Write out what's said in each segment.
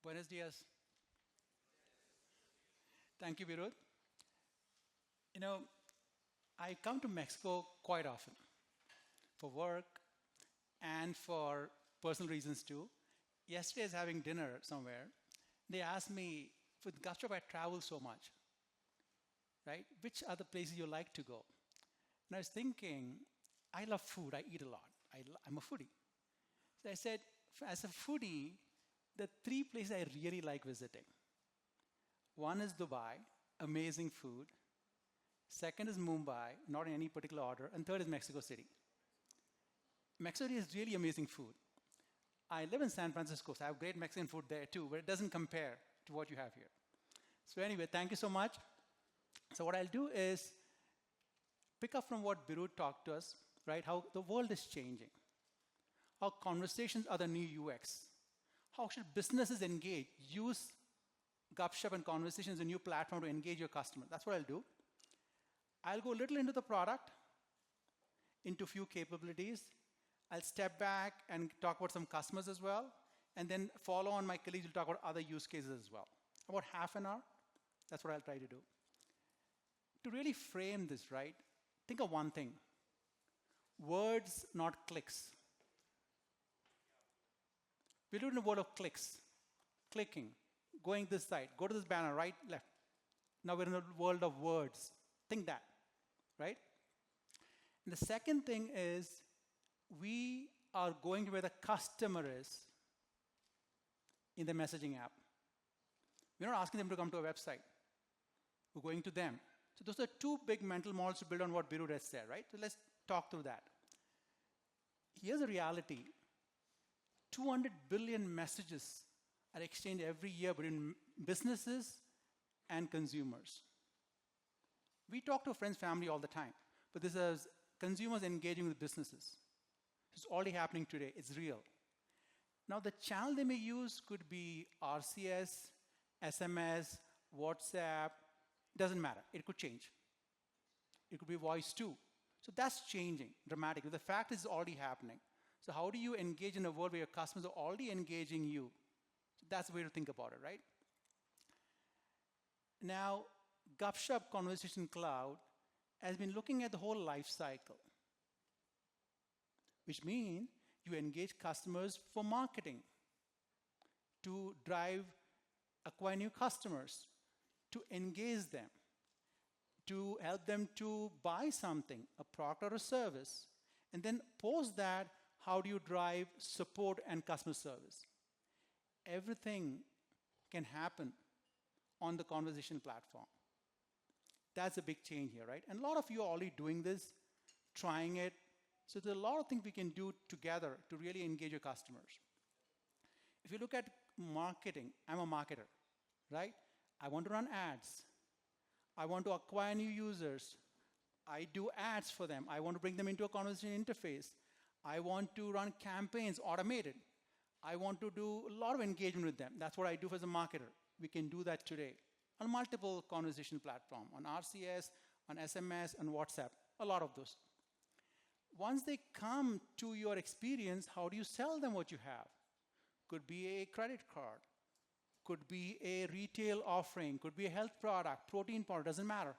Buenos dias. Thank you, Virud. You know, I come to Mexico quite often for work and for personal reasons too. Yesterday, I was having dinner somewhere. They asked me, with Gupshup, I travel so much, right? Which are the places you like to go? And I was thinking, I love food. I eat a lot. I'm a foodie. So I said, as a foodie, the three places I really like visiting. One is Dubai, amazing food. Second is Mumbai, not in any particular order. And third is Mexico City. Mexico City is really amazing food. I live in San Francisco, so I have great Mexican food there too, but it doesn't compare to what you have here. So anyway, thank you so much. So what I'll do is pick up from what Birut talked to us, right? How the world is changing. How conversations are the new UX. How should businesses engage? Use Gupshup and Conversations as a new platform to engage your customer. That's what I'll do. I'll go a little into the product, into a few capabilities. I'll step back and talk about some customers as well. And then follow on my colleagues will talk about other use cases as well. About half an hour, that's what I'll try to do. To really frame this, right, think of one thing. Words, not clicks. We live in a world of clicks, clicking, going this side, go to this banner, right, left. Now we're in a world of words. Think that, right? And the second thing is we are going to where the customer is in the messaging app. We're not asking them to come to a website. We're going to them. So those are two big mental models to build on what Birut has said, right? So let's talk through that. Here's the reality. 200 billion messages are exchanged every year between businesses and consumers. We talk to friends, family all the time, but this is consumers engaging with businesses. It's already happening today. It's real. Now, the channel they may use could be RCS, SMS, WhatsApp. It doesn't matter. It could change. It could be voice too. So that's changing dramatically. The fact is it's already happening. So how do you engage in a world where your customers are already engaging you? So that's the way to think about it, right? Now, Gupshup Conversation Cloud has been looking at the whole life cycle, which means you engage customers for marketing, to acquire new customers, to engage them, to help them to buy something, a product or a service. And then post that, how do you drive support and customer service? Everything can happen on the conversation platform. That's a big change here, right? And a lot of you are already doing this, trying it. So there's a lot of things we can do together to really engage your customers. If you look at marketing, I'm a marketer, right? I want to run ads. I want to acquire new users. I do ads for them. I want to bring them into a conversation interface. I want to run campaigns automated. I want to do a lot of engagement with them. That's what I do as a marketer. We can do that today on multiple conversation platforms, on RCS, on SMS, on WhatsApp, a lot of those. Once they come to your experience, how do you sell them what you have? Could be a credit card, could be a retail offering, could be a health product, protein powder, doesn't matter.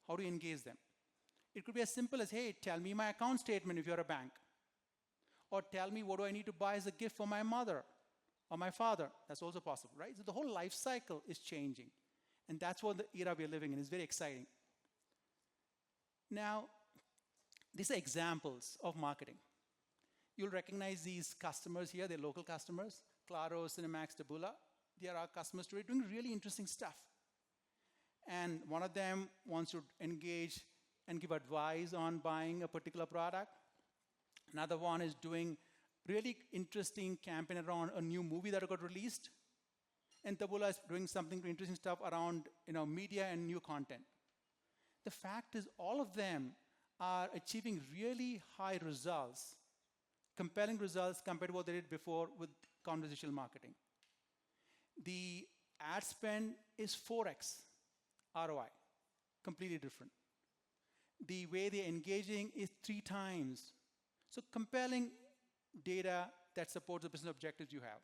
How do you engage them? It could be as simple as, hey, tell me my account statement if you're a bank. Or tell me what do I need to buy as a gift for my mother or my father. That's also possible, right? So the whole life cycle is changing. And that's what the era we're living in. It's very exciting. Now, these are examples of marketing. You'll recognize these customers here. They're local customers. Claro, Cinemax, Taboola. They are our customers today doing really interesting stuff. And one of them wants to engage and give advice on buying a particular product. Another one is doing really interesting campaign around a new movie that got released. And Taboola is doing something interesting stuff around media and new content. The fact is all of them are achieving really high results, compelling results compared to what they did before with conversational marketing. The ad spend is 4x ROI, completely different. The way they're engaging is 3 times. So compelling data that supports the business objectives you have.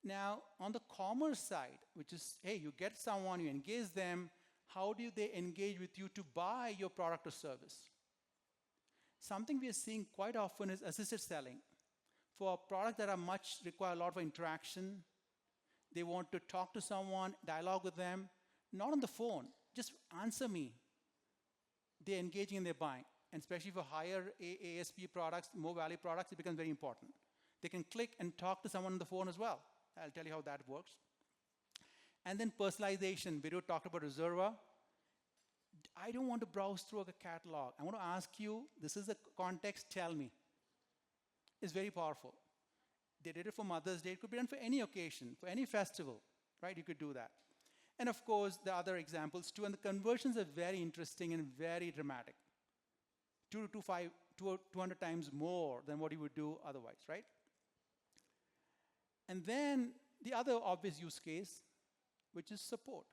Now, on the commerce side, which is, hey, you get someone, you engage them, how do they engage with you to buy your product or service? Something we are seeing quite often is assisted selling. For products that require a lot of interaction, they want to talk to someone, dialogue with them, not on the phone, just answer me. They're engaging in their buying. And especially for higher ASP products, more value products, it becomes very important. They can click and talk to someone on the phone as well. I'll tell you how that works. And then personalization. Video talked about Reserva. I don't want to browse through a catalog. I want to ask you, this is the context, tell me. It's very powerful. They did it for Mother's Day. It could be done for any occasion, for any festival, right? You could do that. And of course, the other examples too. And the conversions are very interesting and very dramatic. 200 times more than what you would do otherwise, right? And then the other obvious use case, which is support.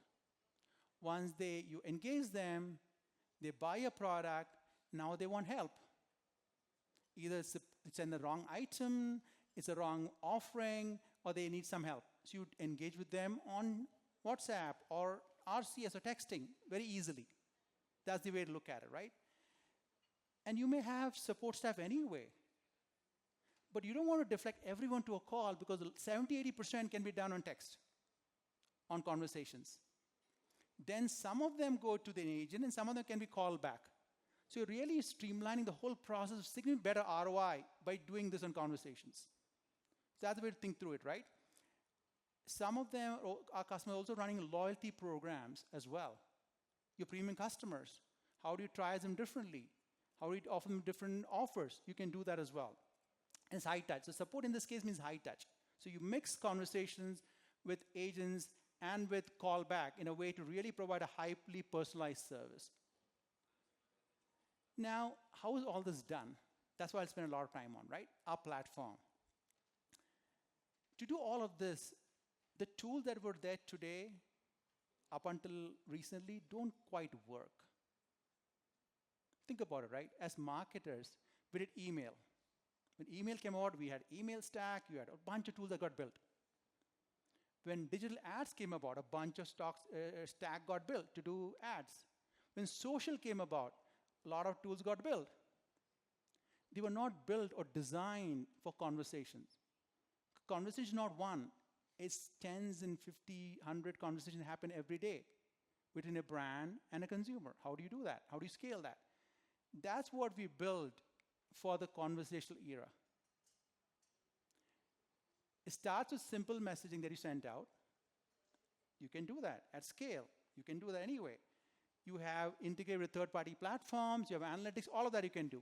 Once you engage them, they buy a product, now they want help. Either it's in the wrong item, it's a wrong offering, or they need some help. So you engage with them on WhatsApp or RCS or texting very easily. That's the way to look at it, right? And you may have support staff anyway. But you don't want to deflect everyone to a call because 70-80% can be done on text, on conversations. Then some of them go to the agent and some of them can be called back. So you're really streamlining the whole process of significantly better ROI by doing this on conversations. So that's the way to think through it, right? Some of them, our customers, are also running loyalty programs as well. Your premium customers, how do you try them differently? How do you offer them different offers? You can do that as well. And it's high touch. So support in this case means high touch. So you mix conversations with agents and with callback in a way to really provide a highly personalized service. Now, how is all this done? That's what I'll spend a lot of time on, right? Our platform. To do all of this, the tools that were there today, up until recently, don't quite work. Think about it, right? As marketers, we did email. When email came out, we had email stack, you had a bunch of tools that got built. When digital ads came about, a bunch of stack got built to do ads. When social came about, a lot of tools got built. They were not built or designed for conversations. Conversation is not one. It's tens and 50, 100 conversations happen every day between a brand and a consumer. How do you do that? How do you scale that? That's what we built for the conversational era. It starts with simple messaging that you send out. You can do that at scale. You can do that anyway. You have integrated with third-party platforms, you have analytics, all of that you can do.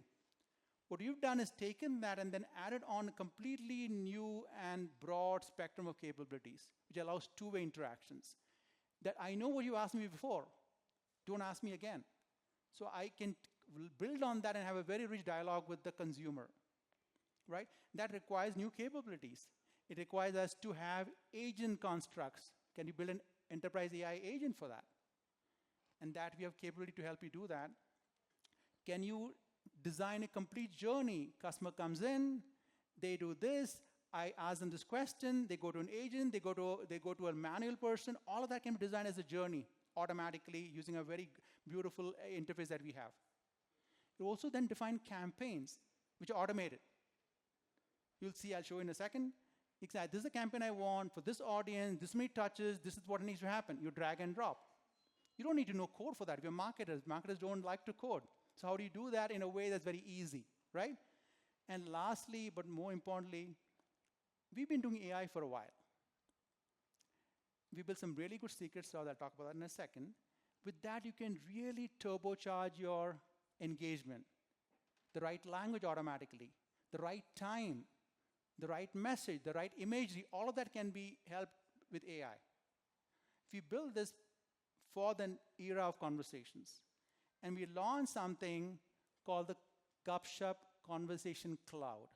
What you've done is taken that and then added on a completely new and broad spectrum of capabilities, which allows two-way interactions. That I know what you asked me before. Don't ask me again. So I can build on that and have a very rich dialogue with the consumer, right? That requires new capabilities. It requires us to have agent constructs. Can you build an enterprise AI agent for that? And that we have capability to help you do that. Can you design a complete journey? Customer comes in, they do this, I ask them this question, they go to an agent, they go to a manual person. All of that can be designed as a journey automatically using a very beautiful interface that we have. You also then define campaigns, which are automated. You'll see, I'll show you in a second. Exactly, this is the campaign I want for this audience, this many touches, this is what needs to happen. You drag and drop. You don't need to know code for that. We're marketers. Marketers don't like to code. So how do you do that in a way that's very easy, right? And lastly, but more importantly, we've been doing AI for a while. We built some really good secrets, so I'll talk about that in a second. With that, you can really turbocharge your engagement. The right language automatically, the right time, the right message, the right imagery, all of that can be helped with AI. If we build this for the era of conversations, and we launched something called the Gupshup Conversation Cloud.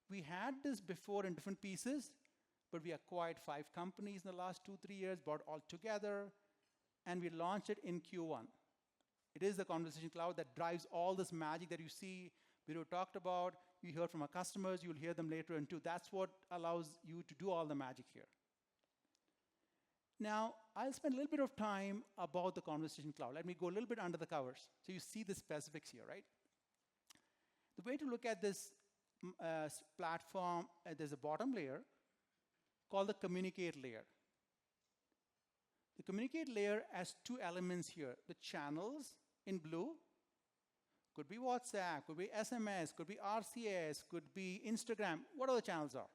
We had this before in different pieces, but we acquired 5 companies in the last 2-3 years, brought all together, and we launched it in Q1. It is the Conversation Cloud that drives all this magic that you see, Vito talked about. we heard from our customers, you'll hear them later on too. That's what allows you to do all the magic here. Now, I'll spend a little bit of time about the Conversation Cloud. Let me go a little bit under the covers. So you see the specifics here, right? The way to look at this platform, there's a bottom layer called the communicate layer. The communicate layer has two elements here. The channels in blue, could be WhatsApp, could be SMS, could be RCS, could be Instagram, whatever the channels are.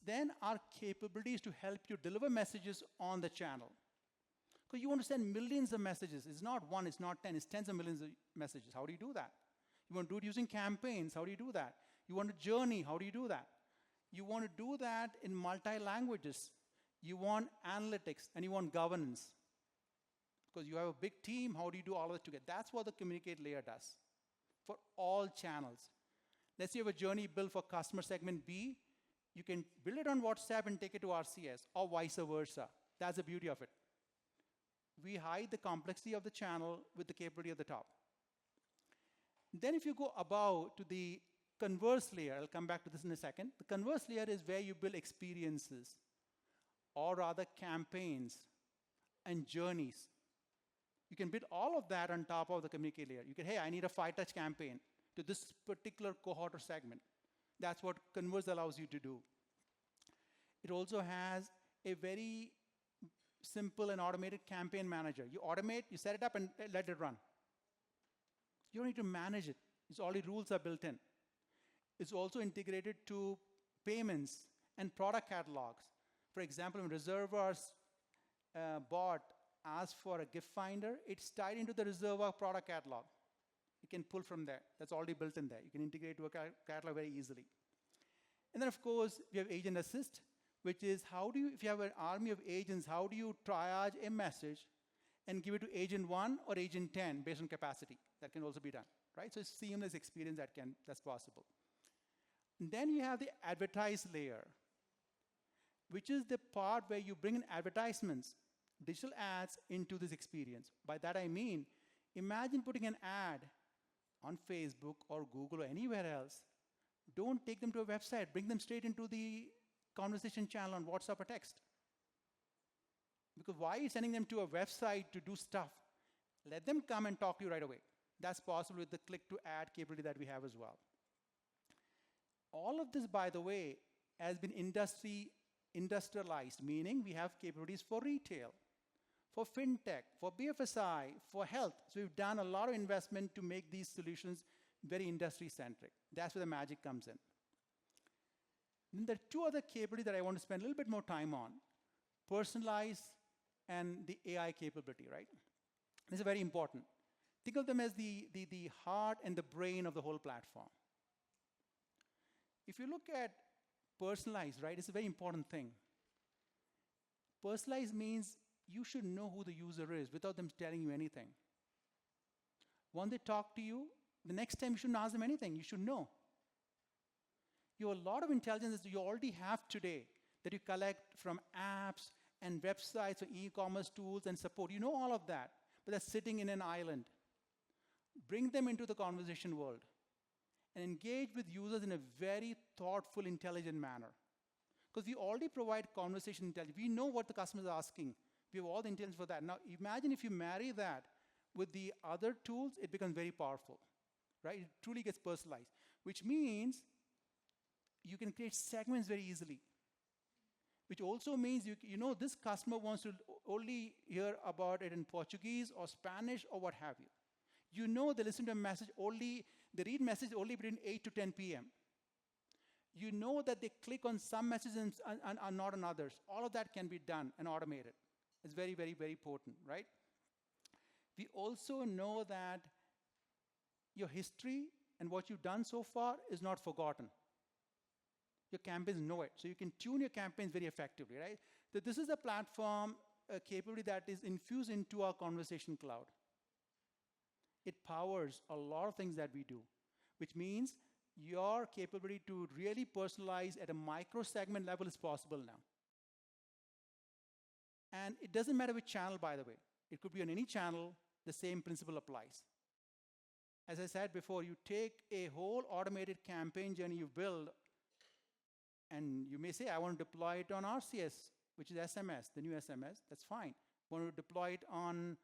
Then our capabilities to help you deliver messages on the channel. Because you want to send millions of messages. It's not one, it's not 10, it's tens of millions of messages. How do you do that? You want to do it using campaigns. How do you do that? You want a journey. How do you do that? You want to do that in multi-languages. You want analytics, and you want governance. Because you have a big team, how do you do all of it together? That's what the communicate layer does for all channels. Let's say you have a journey built for customer segment B. You can build it on WhatsApp and take it to RCS, or vice versa. That's the beauty of it. We hide the complexity of the channel with the capability at the top. Then if you go above to the converse layer, I'll come back to this in a second. The converse layer is where you build experiences, or rather campaigns and journeys. You can build all of that on top of the communicate layer. You can, hey, I need a 5-touch campaign to this particular cohort or segment. That's what Converse allows you to do. It also has a very simple and automated campaign manager. You automate, you set it up, and let it run. You don't need to manage it. It's already rules are built in. It's also integrated to payments and product catalogs. For example, when Reservoir's bot asks for a gift finder, it's tied into the Reservoir product catalog. You can pull from there. That's already built in there. You can integrate to a catalog very easily. And then, of course, we have Agent Assist, which is how do you, if you have an army of agents, how do you triage a message and give it to Agent 1 or Agent 10 based on capacity? That can also be done, right? So it's seamless experience that's possible. And then you have the advertise layer, which is the part where you bring in advertisements, digital ads into this experience. By that I mean, imagine putting an ad on Facebook or Google or anywhere else. Don't take them to a website. Bring them straight into the conversation channel on WhatsApp or text. Because why are you sending them to a website to do stuff? Let them come and talk to you right away. That's possible with the click-to-ad capability that we have as well. All of this, by the way, has been industrialized, meaning we have capabilities for retail, for fintech, for BFSI, for health. So we've done a lot of investment to make these solutions very industry-centric. That's where the magic comes in. Then there are two other capabilities that I want to spend a little bit more time on. Personalize and the AI capability, right? This is very important. Think of them as the heart and the brain of the whole platform. If you look at personalize, right, it's a very important thing. Personalize means you should know who the user is without them telling you anything. When they talk to you, the next time you shouldn't ask them anything, you should know. You have a lot of intelligence that you already have today that you collect from apps and websites or e-commerce tools and support. You know all of that, but that's sitting in an island. Bring them into the conversation world and engage with users in a very thoughtful, intelligent manner. Because we already provide conversation intelligence. We know what the customer is asking. We have all the intelligence for that. Now, imagine if you marry that with the other tools, it becomes very powerful, right? It truly gets personalized, which means you can create segments very easily, which also means you know this customer wants to only hear about it in Portuguese or Spanish or what have you. You know they listen to a message only, they read message only between 8 to 10 p.m. You know that they click on some messages and are not on others. All of that can be done and automated. It's very, very, very potent, right? We also know that your history and what you've done so far is not forgotten. Your campaigns know it. So you can tune your campaigns very effectively, right? So this is a platform, a capability that is infused into our Conversation Cloud. It powers a lot of things that we do, which means your capability to really personalize at a micro segment level is possible now. And it doesn't matter which channel, by the way. It could be on any channel, the same principle applies. As I said before, you take a whole automated campaign journey you build, and you may say, I want to deploy it on RCS, which is SMS, the new SMS, that's fine. Want to deploy it on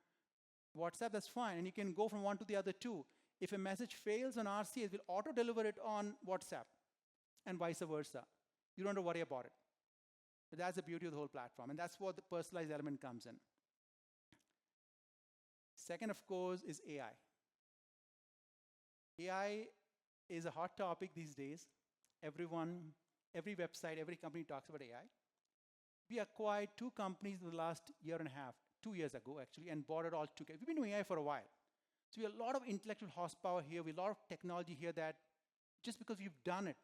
WhatsApp, that's fine. And you can go from one to the other too. If a message fails on RCS, we'll auto-deliver it on WhatsApp, and vice versa. You don't have to worry about it. But that's the beauty of the whole platform, and that's what the personalized element comes in. Second, of course, is AI. AI is a hot topic these days. Everyone, every website, every company talks about AI. We acquired 2 companies in the last year and a half, 2 years ago actually, and bought it all together. We've been doing AI for a while. So we have a lot of intellectual horsepower here, we have a lot of technology here that just because we've done it,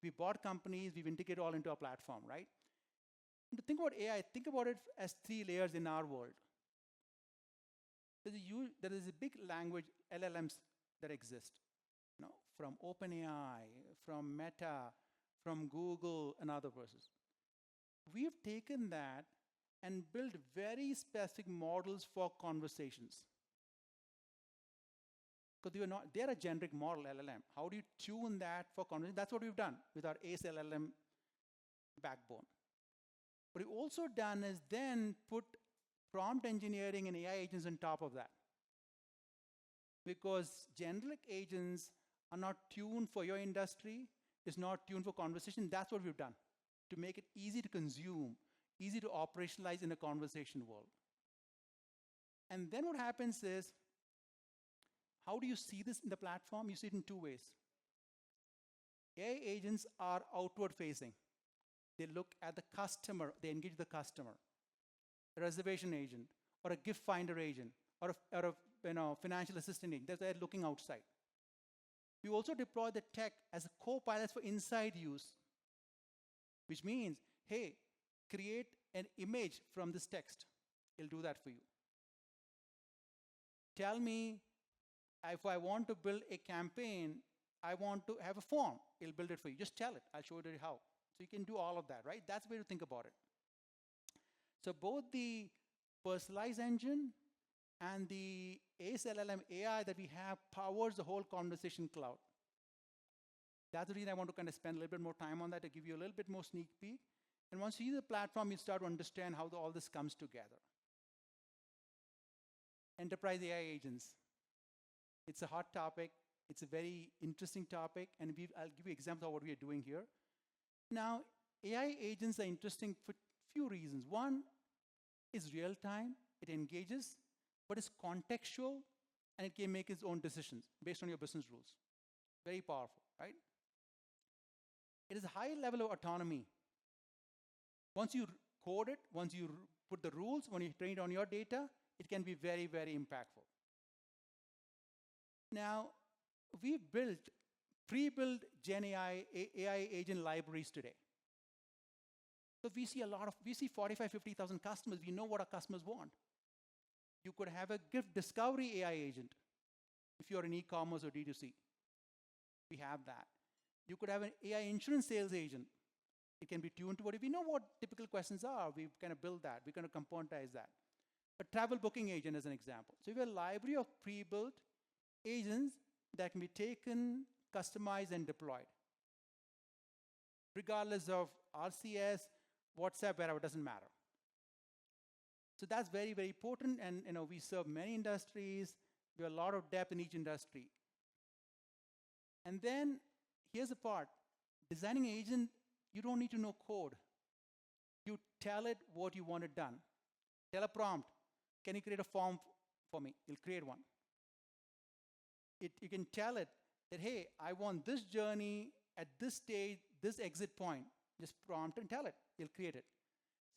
we bought companies, we've integrated all into our platform, right? And to think about AI, think about it as 3 layers in our world. There is a big language, LLMs, that exist. You know, from OpenAI, from Meta, from Google, and other places. We've taken that and built very specific models for conversations. Because they're a generic model LLM. How do you tune that for conversation? That's what we've done with our ACE LLM backbone. What we've also done is then put prompt engineering and AI agents on top of that. Because generic agents are not tuned for your industry, it's not tuned for conversation. That's what we've done to make it easy to consume, easy to operationalize in a conversation world. And then what happens is, how do you see this in the platform? You see it in 2 ways. AI agents are outward facing. They look at the customer, they engage the customer. A reservation agent, or a gift finder agent, or a financial assistant agent, they're looking outside. We also deploy the tech as a co-pilot for inside use, which means, hey, create an image from this text. It'll do that for you. Tell me, if I want to build a campaign, I want to have a form. It'll build it for you. Just tell it. I'll show you how. So you can do all of that, right? That's the way to think about it. So both the personalized engine and the ACE LLM AI that we have powers the whole conversation cloud. That's the reason I want to kind of spend a little bit more time on that to give you a little bit more sneak peek. And once you see the platform, you start to understand how all this comes together. Enterprise AI agents. It's a hot topic. It's a very interesting topic. And I'll give you examples of what we are doing here. Now, AI agents are interesting for few reasons. One is real time. It engages, but it's contextual, and it can make its own decisions based on your business rules. Very powerful, right? It is a high level of autonomy. Once you code it, once you put the rules, when you train it on your data, it can be very, very impactful. Now, we've built pre-built Gen AI agent libraries today. So we see 45, 50,000 customers. We know what our customers want. You could have a gift discovery AI agent if you're in e-commerce or D2C. We have that. You could have an AI insurance sales agent. It can be tuned to what, if we know what typical questions are, we kind of build that. We're going to componentize that. A travel booking agent as an example. So we have a library of pre-built agents that can be taken, customized, and deployed. Regardless of RCS, WhatsApp, wherever, it doesn't matter. So that's very, very important, and we serve many industries. We have a lot of depth in each industry. And then, here's the part. Designing an agent, you don't need to know code. You tell it what you want it done. Tell a prompt, can you create a form for me? It'll create one. You can tell it that, hey, I want this journey at this stage, this exit point. Just prompt and tell it. It'll create it.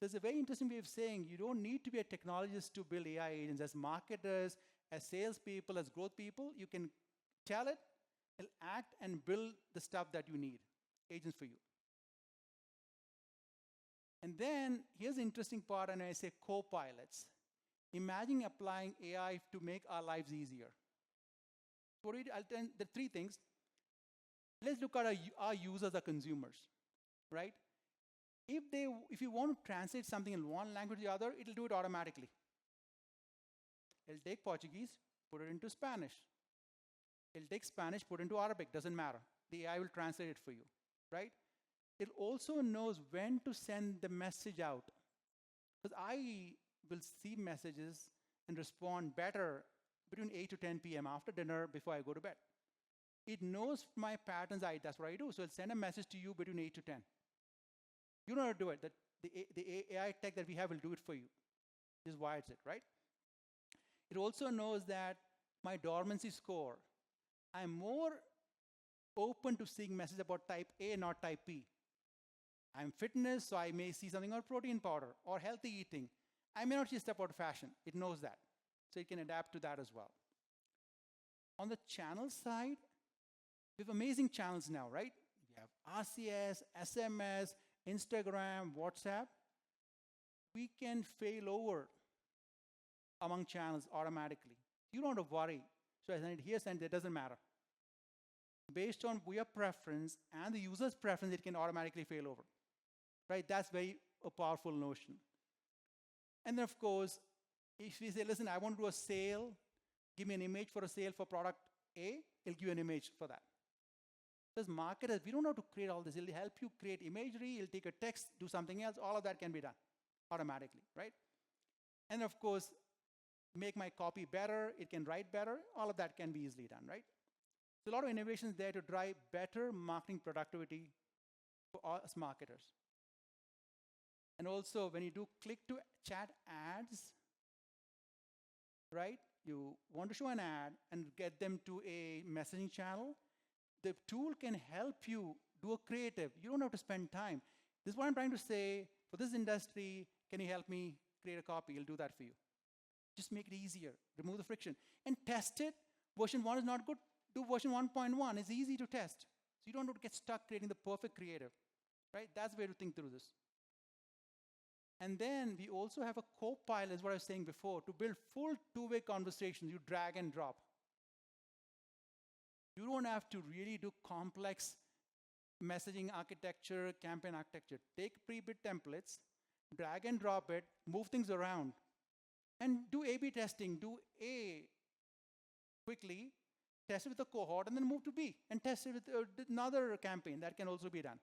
So it's a very interesting way of saying you don't need to be a technologist to build AI agents. As marketers, as salespeople, as growth people, you can tell it, it'll act and build the stuff that you need, agents for you. And then here's the interesting part, and I say co-pilots. Imagine applying AI to make our lives easier. I'll tell the 3 things. Let's look at our users, our consumers, right? If you want to translate something in one language or the other, it'll do it automatically. It'll take Portuguese, put it into Spanish. It'll take Spanish, put into Arabic, doesn't matter. The AI will translate it for you, right? It also knows when to send the message out. Because I will see messages and respond better between 8 to 10 p.m. after dinner before I go to bed. It knows my patterns, that's what I do. So it'll send a message to you between 8 to 10. You don't have to do it. The AI tech that we have will do it for you. This wires it, right? It also knows that my dormancy score, I'm more open to seeing messages about type A, not type B. I'm fitness, so I may see something on protein powder or healthy eating. I may not see a step out of fashion. It knows that. So it can adapt to that as well. On the channel side, we have amazing channels now, right? We have RCS, SMS, Instagram, WhatsApp. We can fail over among channels automatically. You don't have to worry. So I send it here, send it, doesn't matter. Based on your preference and the user's preference, it can automatically fail over. Right? That's very a powerful notion. And then, of course, if we say, listen, I want to do a sale, give me an image for a sale for product A, it'll give you an image for that. As marketers, we don't have to create all this. It'll help you create imagery, it'll take a text, do something else. All of that can be done automatically, right? And of course, make my copy better, it can write better. All of that can be easily done, right? So a lot of innovations there to drive better marketing productivity for us marketers. And also, when you do click-to-chat ads, right? You want to show an ad and get them to a messaging channel. The tool can help you do a creative. You don't have to spend time. This is what I'm trying to say. For this industry, can you help me create a copy? I'll do that for you. Just make it easier. Remove the friction. And test it. Version 1 is not good. Do version 1.1. It's easy to test. So you don't have to get stuck creating the perfect creative. Right? That's the way to think through this. And then we also have a co-pilot, as what I was saying before, to build full two-way conversations. You drag and drop. You don't have to really do complex messaging architecture, campaign architecture. Take pre-bid templates, drag and drop it, move things around, and do A/B testing. Do A quickly, test it with a cohort, and then move to B, and test it with another campaign. That can also be done.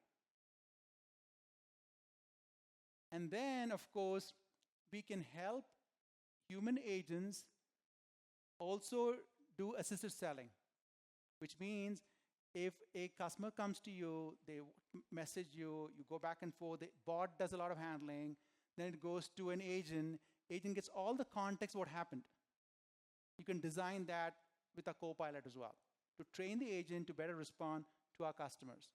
And then, of course, we can help human agents also do assisted selling, which means if a customer comes to you, they message you, you go back and forth, the bot does a lot of handling, then it goes to an agent gets all the context of what happened. You can design that with a co-pilot as well, to train the agent to better respond to our customers.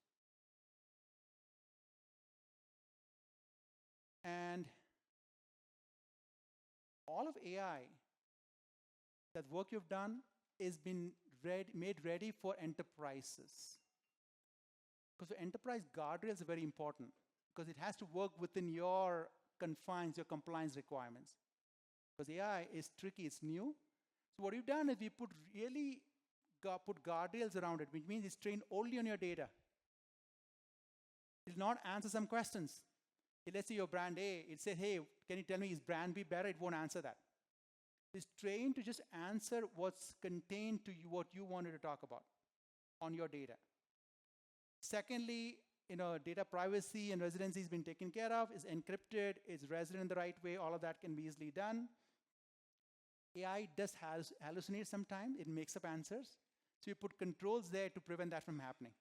And all of AI, that work you've done, is been made ready for enterprises. Because the enterprise guardrails are very important, because it has to work within your confines, your compliance requirements. Because AI is tricky, it's new. So what we've done is we put guardrails around it, which means it's trained only on your data. It will not answer some questions. Let's say your brand A, it says, hey, can you tell me is brand B better? It won't answer that. It's trained to just answer what's contained to you, what you wanted to talk about on your data. Secondly, data privacy and residency has been taken care of, is encrypted, is resident the right way, all of that can be easily done. AI does hallucinate sometimes, it makes up answers. So you put controls there to prevent that from happening.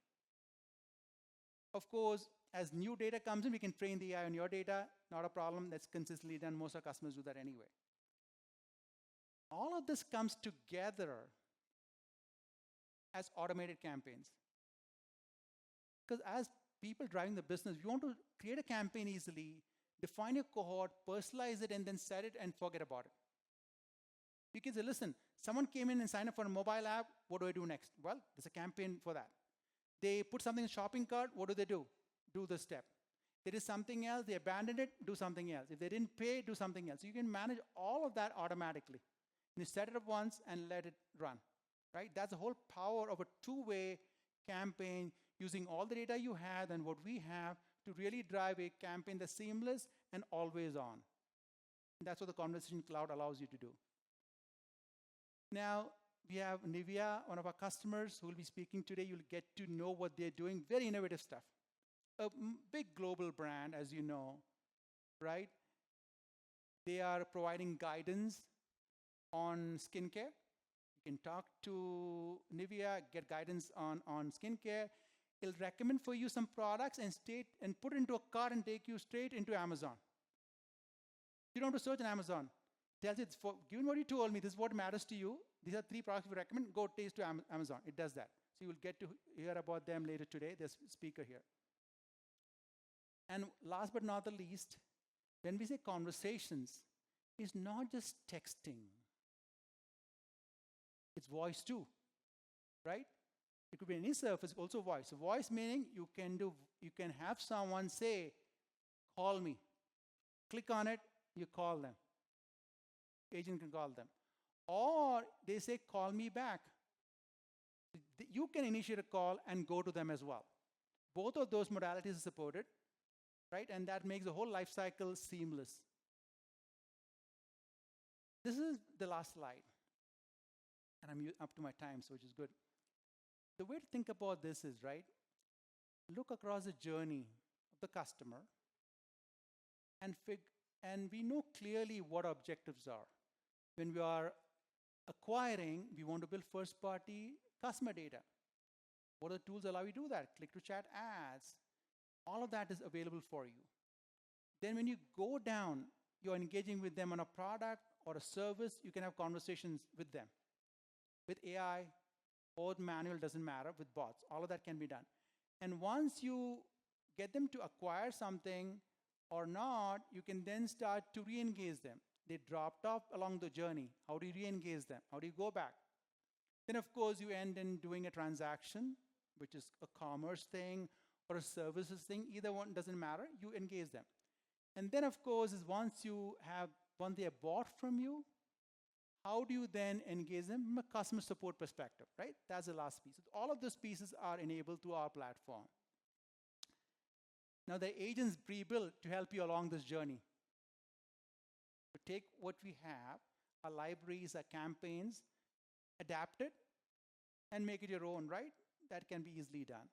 Of course, as new data comes in, we can train the AI on your data, not a problem, that's consistently done, most of our customers do that anyway. All of this comes together as automated campaigns. Because as people driving the business, you want to create a campaign easily, define your cohort, personalize it, and then set it and forget about it. You can say, listen, someone came in and signed up for a mobile app, what do I do next? Well, there's a campaign for that. They put something in the shopping cart, what do? Do the step. There is something else, they abandoned it, do something else. If they didn't pay, do something else. You can manage all of that automatically. You set it up once and let it run, right? That's the whole power of a two-way campaign using all the data you have and what we have to really drive a campaign that's seamless and always on. And that's what the Conversation Cloud allows you to do. Now, we have Nivea, one of our customers who will be speaking today. You'll get to know what they're doing, very innovative stuff. A big global brand, as you know, right? They are providing guidance on skincare. You can talk to Nivea, get guidance on skincare. It'll recommend for you some products and put it into a cart and take you straight into Amazon. You don't have to search on Amazon. Tells you, given what you told me, this is what matters to you. These are 3 products we recommend. Go taste to Amazon. It does that. So you will get to hear about them later today. There's a speaker here. And last but not the least, when we say conversations, it's not just texting. It's voice too, right? It could be any surface, also voice. So voice meaning you can have someone say, call me. Click on it, you call them. Agent can call them. Or they say, call me back. You can initiate a call and go to them as well. Both of those modalities are supported, right? And that makes the whole life cycle seamless. This is the last slide. And I'm up to my time, so which is good. The way to think about this is, right, look across the journey of the customer and we know clearly what our objectives are. When we are acquiring, we want to build first-party customer data. What are the tools allow you to do that? Click-to-chat ads. All of that is available for you. Then when you go down, you're engaging with them on a product or a service, you can have conversations with them. With AI or manual, doesn't matter, with bots. All of that can be done. And once you get them to acquire something or not, you can then start to re-engage them. They dropped off along the journey. How do you re-engage them? How do you go back? Then, of course, you end in doing a transaction, which is a commerce thing or a services thing. Either one doesn't matter. You engage them. And then, of course, is once they have bought from you, how do you then engage them from a customer support perspective, right? That's the last piece. All of those pieces are enabled through our platform. Now, the agents pre-built to help you along this journey. To take what we have, our libraries, our campaigns, adapt it, and make it your own, right? That can be easily done.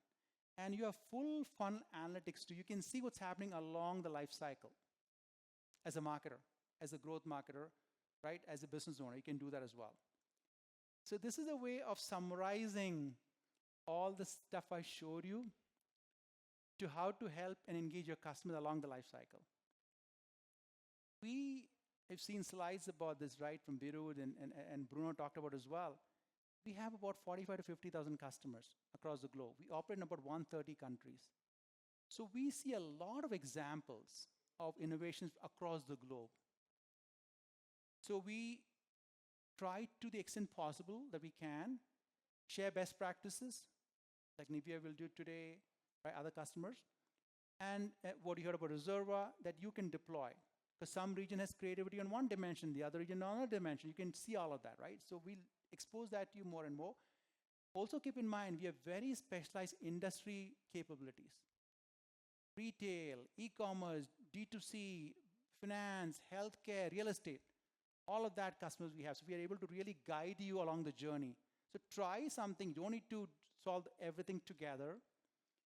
And you have full funnel analytics too. You can see what's happening along the life cycle as a marketer, as a growth marketer, right? As a business owner, you can do that as well. So this is a way of summarizing all the stuff I showed you to how to help and engage your customers along the life cycle. We have seen slides about this, right, from Birud and Bruno talked about as well. We have about 45 to 50,000 customers across the globe. We operate in about 130 countries. So we see a lot of examples of innovations across the globe. So we try to the extent possible that we can share best practices, like Nivea will do today, by other customers, and what you heard about Reserva, that you can deploy. Because some region has creativity on one dimension, the other region on another dimension. You can see all of that, right? So we'll expose that to you more and more. Also keep in mind, we have very specialized industry capabilities. Retail, e-commerce, D2C, finance, healthcare, real estate. All of that customers we have. So we are able to really guide you along the journey. So try something. You don't need to solve everything together.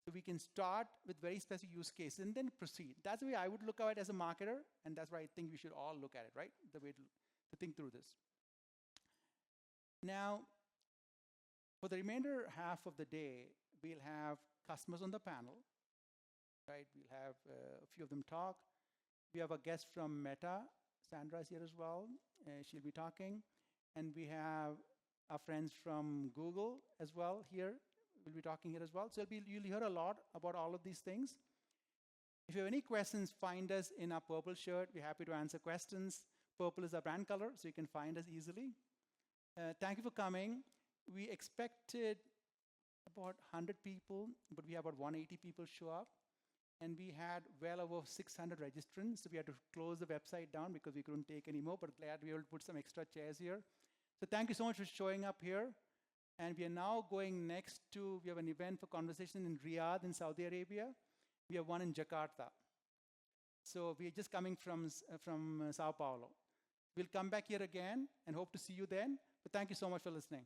So we can start with very specific use cases and then proceed. That's the way I would look at it as a marketer, and that's why I think we should all look at it, right? The way to think through this. Now, for the remainder half of the day, we'll have customers on the panel, right? We'll have a few of them talk. We have a guest from Meta. Sandra is here as well. She'll be talking. And we have our friends from Google as well here. We'll be talking here as well. So you'll hear a lot about all of these things. If you have any questions, find us in our purple shirt. We're happy to answer questions. Purple is our brand color, so you can find us easily. Thank you for coming. We expected about 100 people, but we had about 180 people show up. And we had well over 600 registrants, so we had to close the website down because we couldn't take any more, but glad we were able to put some extra chairs here. So thank you so much for showing up here. And we are now going next to, we have an event for Conversation in Riyadh in Saudi Arabia. We have one in Jakarta. So we are just coming from Sao Paulo. We'll come back here again and hope to see you then But thank you so much for listening.